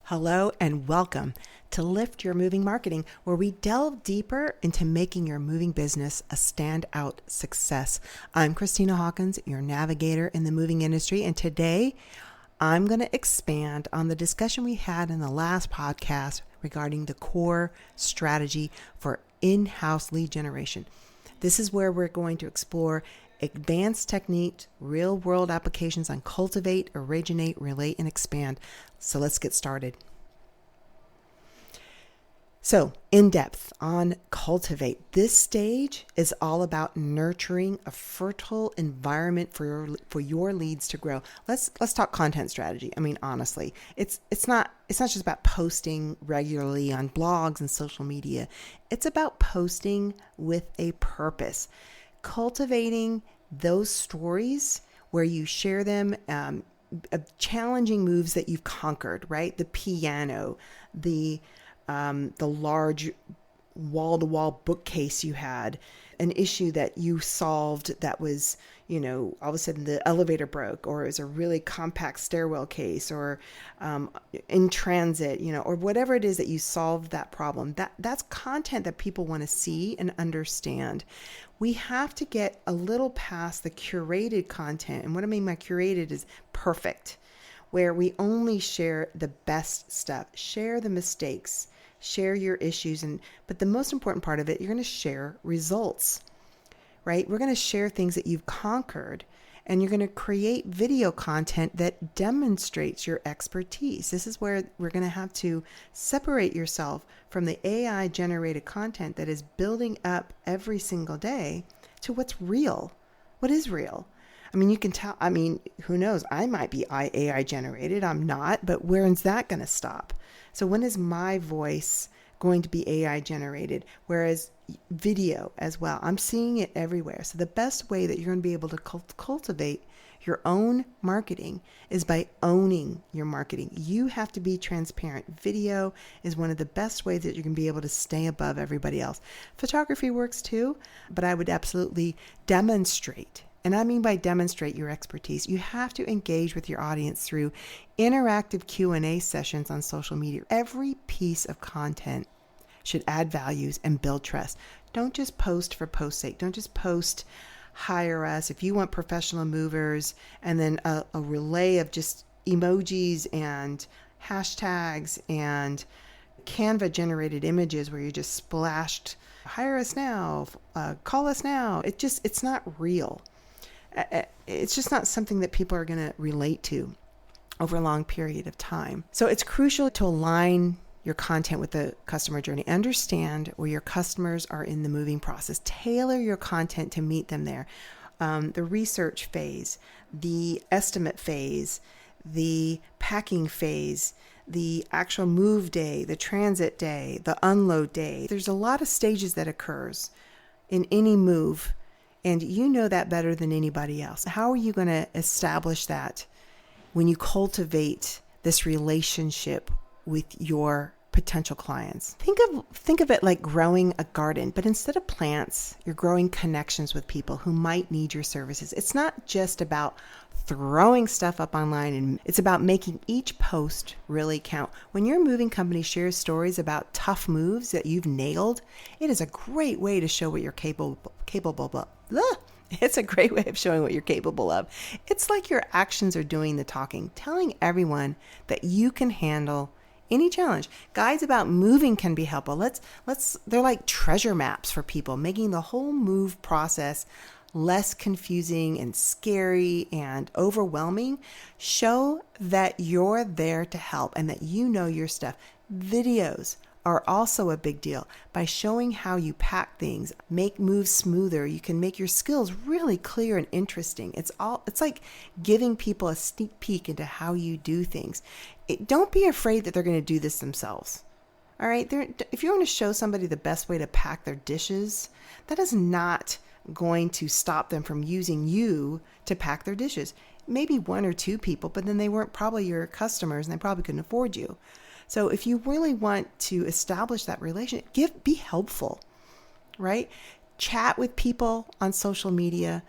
Hello and welcome to Lift Your Moving Marketing, where we delve deeper into making your moving business a standout success. I'm Christina Hawkins, your navigator in the moving industry, and today I'm going to expand on the discussion we had in the last podcast regarding the core strategy for in-house lead generation. This is where we're going to explore advanced techniques, real-world applications on Cultivate, Originate, Relate, and Expand. So let's get started. So, in depth on Cultivate. This stage is all about nurturing a fertile environment for your leads to grow. Let's talk content strategy. I mean, honestly, it's not just about posting regularly on blogs and social media. It's about posting with a purpose. Cultivating those stories where you share them, challenging moves that you've conquered, right? The piano, the large wall-to-wall bookcase you had, an issue that you solved that was, all of a sudden the elevator broke, or it was a really compact stairwell case, or in transit, or whatever it is that you solved that problem. That's content that people want to see and understand. We have to get a little past the curated content. And what I mean by curated is perfect, where we only share the best stuff, share the mistakes, share your issues. But the most important part of it, you're going to share results, right? We're going to share things that you've conquered, and you're going to create video content that demonstrates your expertise. This is where we're going to have to separate yourself from the AI generated content that is building up every single day to what's real. What is real? I mean, you can tell, who knows? I might be AI generated. I'm not, but when's that going to stop? So when is my voice going to be AI generated? Whereas video as well, I'm seeing it everywhere. So the best way that you're going to be able to cultivate your own marketing is by owning your marketing. You have to be transparent. Video is one of the best ways that you can be able to stay above everybody else. Photography works too, but I would absolutely demonstrate. And I mean by demonstrate your expertise. You have to engage with your audience through interactive Q&A sessions on social media. Every piece of content should add values and build trust. Don't just post for post's sake. Don't just post, hire us. If you want professional movers, and then a relay of just emojis and hashtags and Canva generated images where you just splashed, hire us now, call us now. It's not real. It's just not something that people are going to relate to over a long period of time. So it's crucial to align your content with the customer journey. Understand where your customers are in the moving process. Tailor your content to meet them there. The research phase, the estimate phase, the packing phase, the actual move day, the transit day, the unload day. There's a lot of stages that occurs in any move. And you know that better than anybody else. How are you going to establish that when you cultivate this relationship with your potential clients? Think of it like growing a garden, but instead of plants, you're growing connections with people who might need your services. It's not just about throwing stuff up online, and it's about making each post really count. When your moving company shares stories about tough moves that you've nailed, it is a great way to show what you're capable of. It's a great way of showing what you're capable of. It's like your actions are doing the talking, telling everyone that you can handle any challenge. Guides about moving can be helpful. They're like treasure maps for people, making the whole move process less confusing and scary and overwhelming. Show that you're there to help and that you know your stuff. Videos are also a big deal. By showing how you pack things, make moves smoother, you can make your skills really clear and interesting. It's like giving people a sneak peek into how you do things. Don't be afraid that they're going to do this themselves. All right? If you want to show somebody the best way to pack their dishes, that is not going to stop them from using you to pack their dishes. Maybe one or two people, but then they weren't probably your customers and they probably couldn't afford you. So if you really want to establish that relationship, be helpful, right? Chat with people on social media.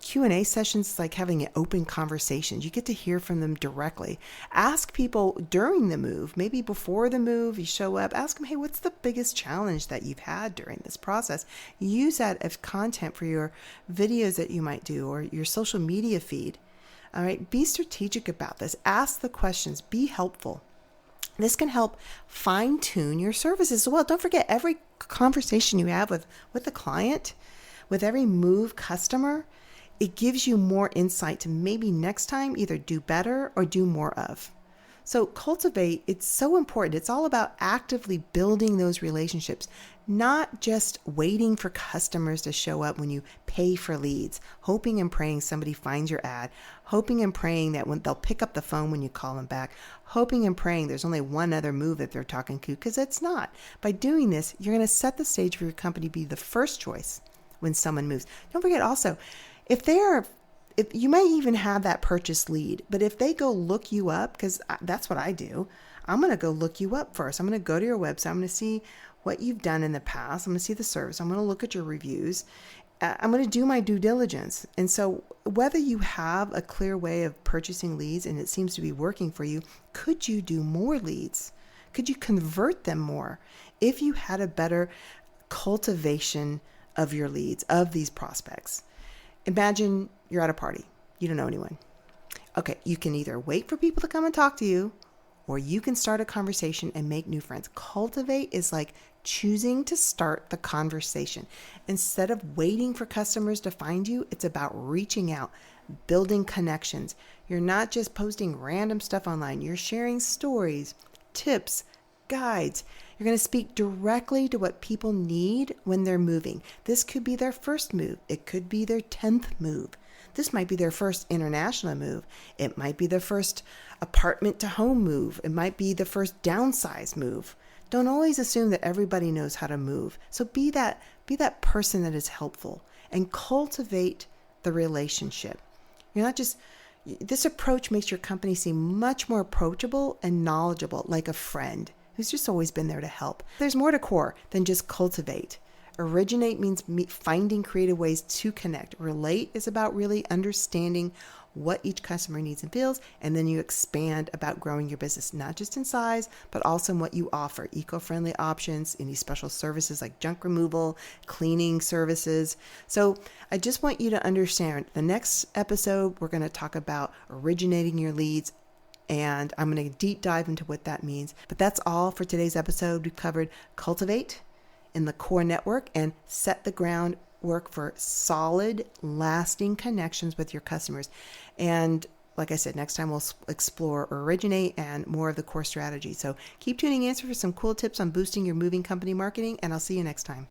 Q&A sessions is like having an open conversation. You get to hear from them directly. Ask people during the move, maybe before the move, you show up, ask them, hey, what's the biggest challenge that you've had during this process? Use that as content for your videos that you might do or your social media feed. All right, be strategic about this. Ask the questions. Be helpful. This can help fine-tune your services as well. Don't forget, every conversation you have with a client, with every move customer, it gives you more insight to maybe next time either do better or do more of. So cultivate, it's so important. It's all about actively building those relationships, not just waiting for customers to show up when you pay for leads, hoping and praying somebody finds your ad, hoping and praying that when they'll pick up the phone when you call them back, hoping and praying there's only one other move that they're talking to, because it's not. By doing this, you're going to set the stage for your company to be the first choice when someone moves. Don't forget also, if you may even have that purchase lead, but if they go look you up, because that's what I do, I'm going to go look you up first. I'm going to go to your website. I'm going to see what you've done in the past. I'm going to see the service. I'm going to look at your reviews. I'm going to do my due diligence. And so whether you have a clear way of purchasing leads and it seems to be working for you, could you do more leads? Could you convert them more if you had a better cultivation of your leads, of these prospects? Imagine you're at a party. You don't know anyone. Okay, you can either wait for people to come and talk to you, or you can start a conversation and make new friends. Cultivate is like choosing to start the conversation. Instead of waiting for customers to find you, it's about reaching out, building connections. You're not just posting random stuff online. You're sharing stories, tips, guides. You're going to speak directly to what people need when they're moving. This could be their first move. It could be their 10th move. This might be their first international move. It might be their first apartment to home move. It might be the first downsize move. Don't always assume that everybody knows how to move. So be that person that is helpful and cultivate the relationship. You're not just, this approach makes your company seem much more approachable and knowledgeable, like a friend who's just always been there to help. There's more to core than just cultivate. Originate means finding creative ways to connect. Relate is about really understanding what each customer needs and feels, and then you expand about growing your business, not just in size, but also in what you offer. Eco-friendly options, any special services like junk removal, cleaning services. So I just want you to understand, the next episode, we're going to talk about originating your leads, and I'm going to deep dive into what that means. But that's all for today's episode. We covered cultivate in the core network and set the groundwork for solid, lasting connections with your customers. And like I said, next time we'll explore originate and more of the core strategy. So keep tuning in for some cool tips on boosting your moving company marketing, and I'll see you next time.